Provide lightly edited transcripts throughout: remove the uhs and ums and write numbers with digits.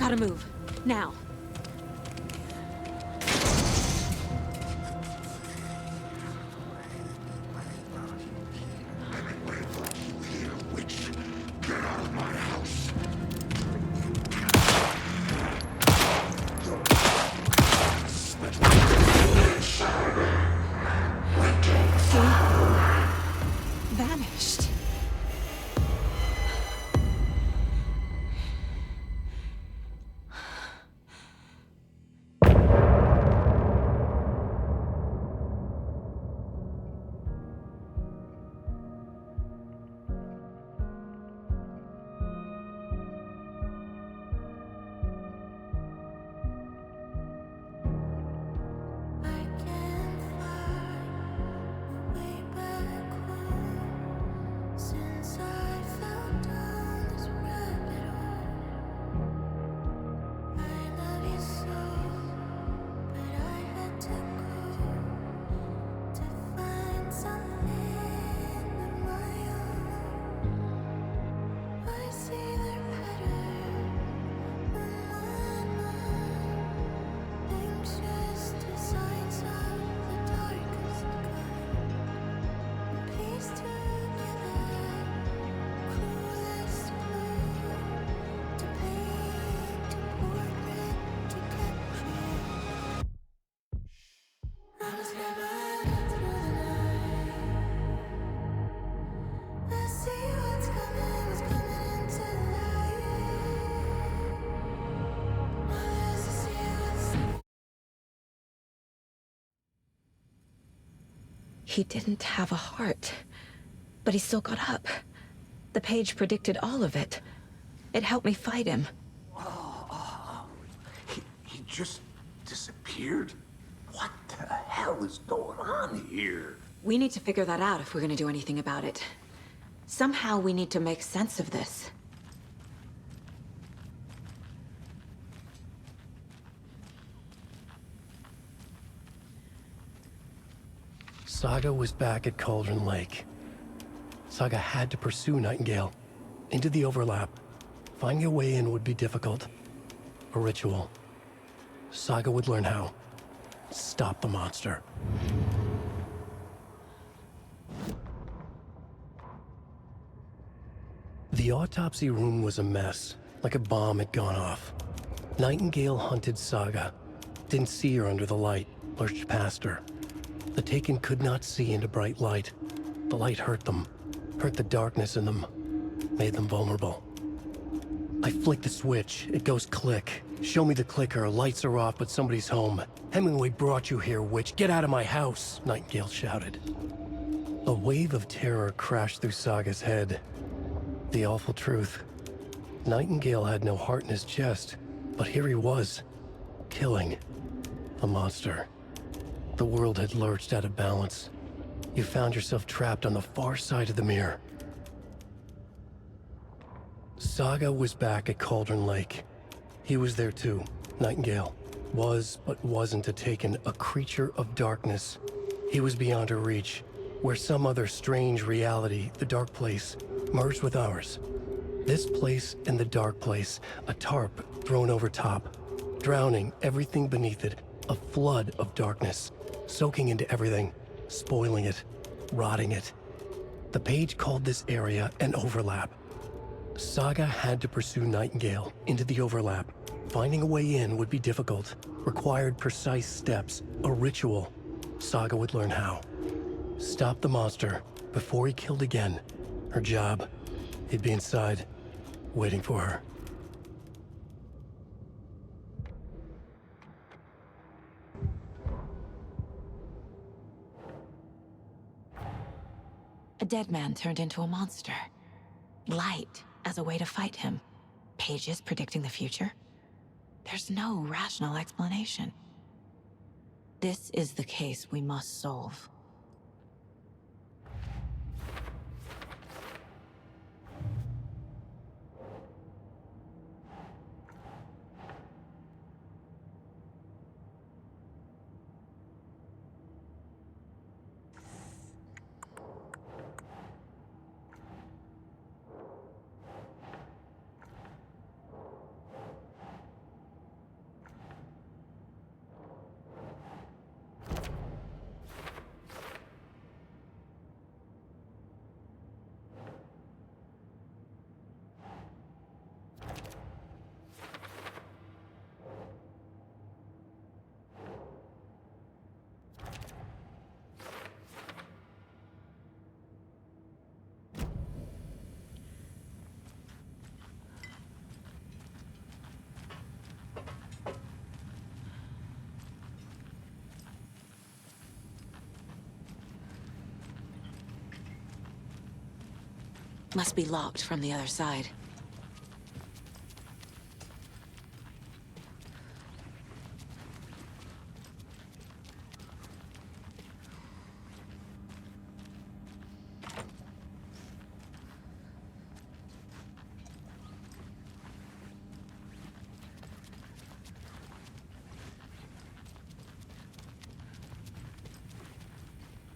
Gotta move. Now. Vanished. He didn't have a heart, but he still got up. The page predicted all of it. It helped me fight him. He just disappeared? What the hell is going on here? We need to figure that out if we're gonna do anything about it. Somehow we need to make sense of this. Saga was back at Cauldron Lake. Saga had to pursue Nightingale. Into the overlap. Finding a way in would be difficult. A ritual. Saga would learn how. Stop the monster. The autopsy room was a mess, like a bomb had gone off. Nightingale hunted Saga. Didn't see her under the light, lurched past her. The Taken could not see into bright light. The light hurt them, hurt the darkness in them, made them vulnerable. I flick the switch, it goes click. Show me the clicker, lights are off but somebody's home. Hemingway brought you here, witch, get out of my house, Nightingale shouted. A wave of terror crashed through Saga's head. The awful truth. Nightingale had no heart in his chest, but here he was, killing a monster. The world had lurched out of balance. You found yourself trapped on the far side of the mirror. Saga was back at Cauldron Lake. He was there too, Nightingale. Was, but wasn't a Taken, a creature of darkness. He was beyond her reach, where some other strange reality, the dark place, merged with ours. This place and the dark place, a tarp thrown over top, drowning everything beneath it, a flood of darkness, soaking into everything, spoiling it, rotting it. The page called this area an overlap. Saga had to pursue Nightingale into the overlap. Finding a way in would be difficult, required precise steps, a ritual. Saga would learn how. Stop the monster before he killed again. Her job, he'd be inside, waiting for her. A dead man turned into a monster. Light as a way to fight him. Pages predicting the future. There's no rational explanation. This is the case we must solve. Must be locked from the other side.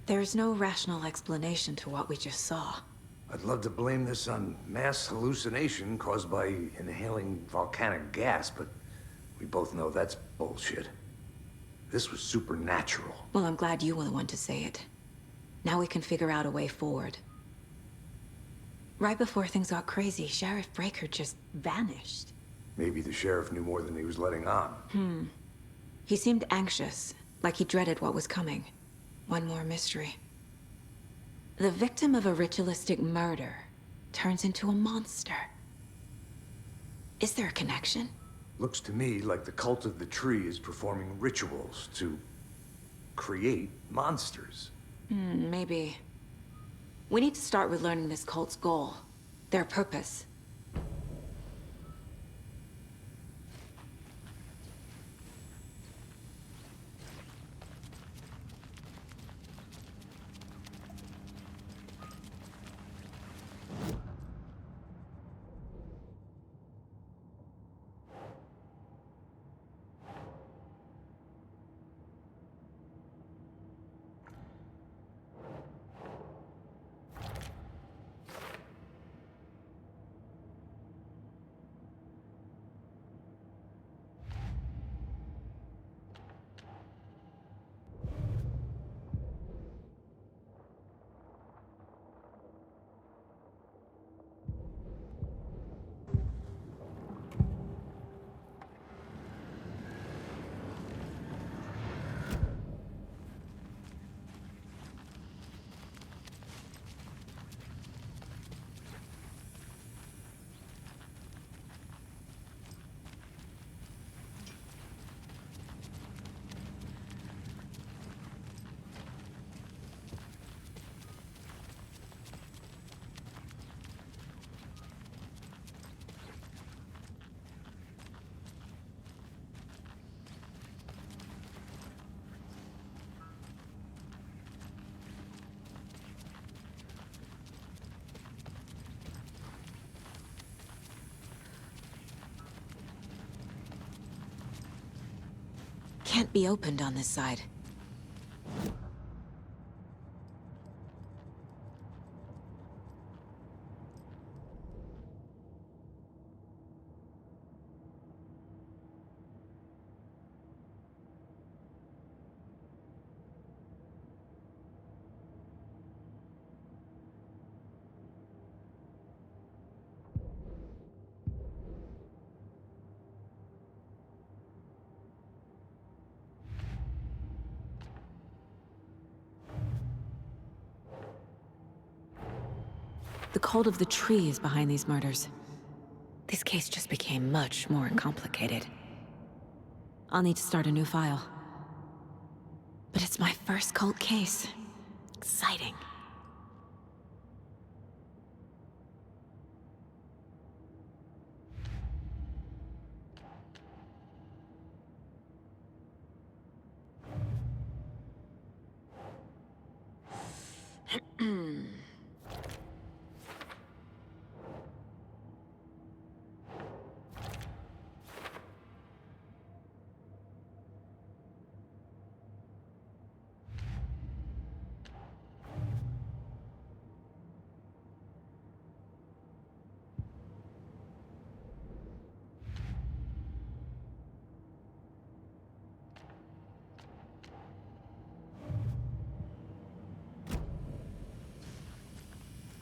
There's no rational explanation to what we just saw. I'd love to blame this on mass hallucination caused by inhaling volcanic gas, but we both know that's bullshit. This was supernatural. Well, I'm glad you were the one to say it. Now we can figure out a way forward. Right before things got crazy, Sheriff Breaker just vanished. Maybe the sheriff knew more than he was letting on. He seemed anxious, like he dreaded what was coming. One more mystery. The victim of a ritualistic murder turns into a monster. Is there a connection? Looks to me like the cult of the tree is performing rituals to create monsters. Maybe. We need to start with learning this cult's goal, their purpose. Can't be opened on this side. The cult of the tree is behind these murders. This case just became much more complicated. I'll need to start a new file. But it's my first cult case. Exciting.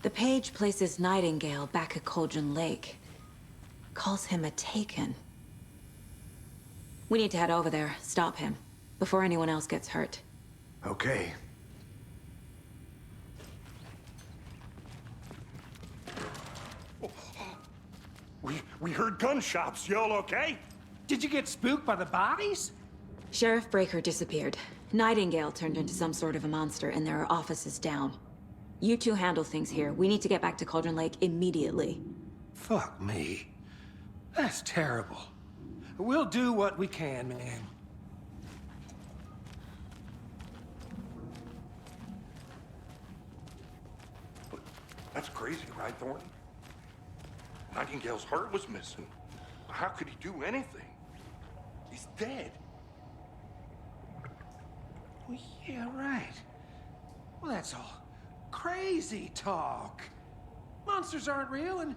The page places Nightingale back at Cauldron Lake. Calls him a Taken. We need to head over there, stop him, before anyone else gets hurt. Okay. We heard gunshots. You all okay? Did you get spooked by the bodies? Sheriff Breaker disappeared. Nightingale turned into some sort of a monster, and there are offices down. You two handle things here. We need to get back to Cauldron Lake immediately. Fuck me. That's terrible. We'll do what we can, man. That's crazy, right, Thornton? Nightingale's heart was missing. How could he do anything? He's dead. Well, yeah, right. Well, that's all crazy talk. Monsters aren't real, and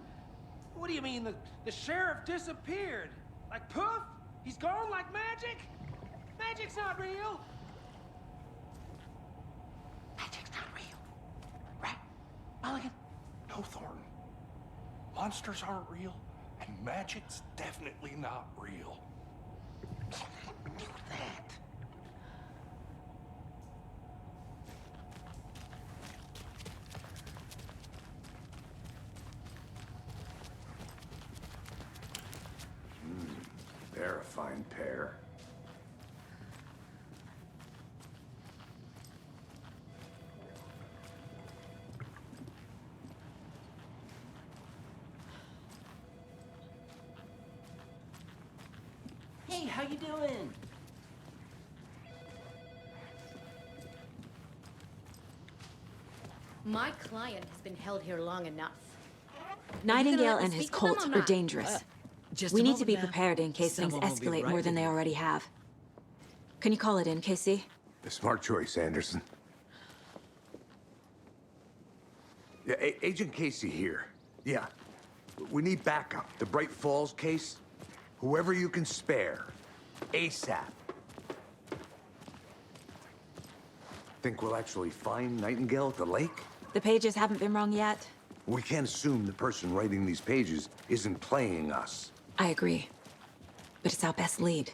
what do you mean the sheriff disappeared? Like poof? He's gone like magic? Magic's not real. Magic's not real. Right, Mulligan? No, Thornton. Monsters aren't real, and magic's definitely not real. Do that. They're a fine pair. Hey, how you doing? My client has been held here long enough. Nightingale let me and his speak with them cult or are not? dangerous. Just We a need to moment, be ma'am. prepared in case things Someone will be escalate right more than with they you. already have. Can you call it in, Casey? A smart choice, Anderson. Yeah, Agent Casey here. Yeah. We need backup. The Bright Falls case. Whoever you can spare. ASAP. Think we'll actually find Nightingale at the lake? The pages haven't been wrong yet. We can't assume the person writing these pages isn't playing us. I agree. But it's our best lead.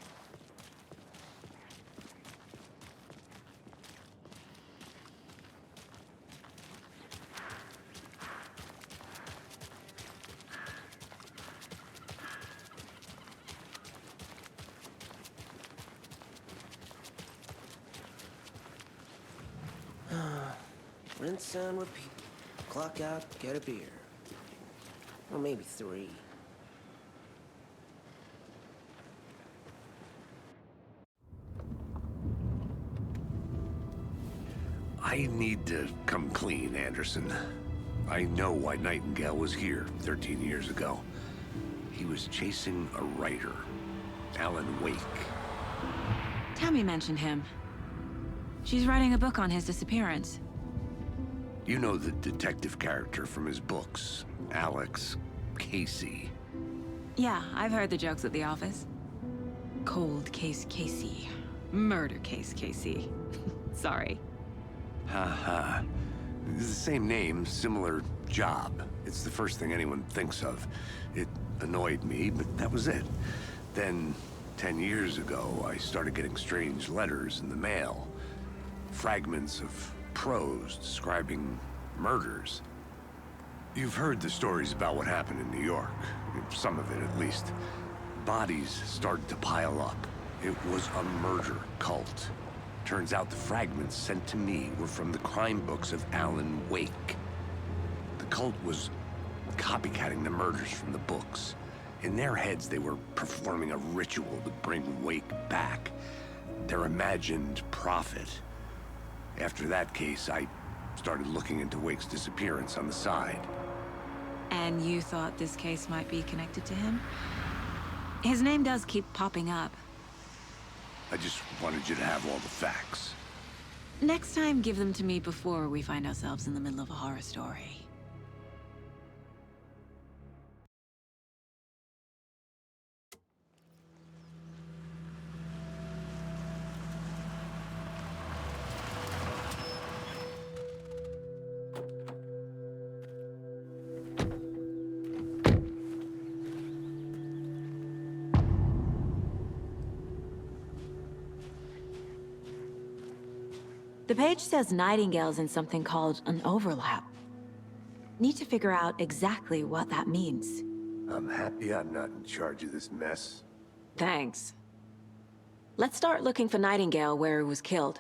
Rinse and repeat. Clock out, get a beer. Or maybe 3. I need to come clean, Anderson. I know why Nightingale was here 13 years ago. He was chasing a writer, Alan Wake. Tammy mentioned him. She's writing a book on his disappearance. You know the detective character from his books, Alex Casey. Yeah, I've heard the jokes at the office. Cold case Casey. Murder case Casey. Sorry. Ha. It's the same name, similar job. It's the first thing anyone thinks of. It annoyed me, but that was it. Then, 10 years ago, I started getting strange letters in the mail. Fragments of prose describing murders. You've heard the stories about what happened in New York. Some of it, at least. Bodies started to pile up. It was a murder cult. Turns out the fragments sent to me were from the crime books of Alan Wake. The cult was copycatting the murders from the books. In their heads, they were performing a ritual to bring Wake back. Their imagined prophet. After that case, I started looking into Wake's disappearance on the side. And you thought this case might be connected to him? His name does keep popping up. I just wanted you to have all the facts. Next time, give them to me before we find ourselves in the middle of a horror story. The page says Nightingale's in something called an overlap. Need to figure out exactly what that means. I'm happy I'm not in charge of this mess. Thanks. Let's start looking for Nightingale where he was killed.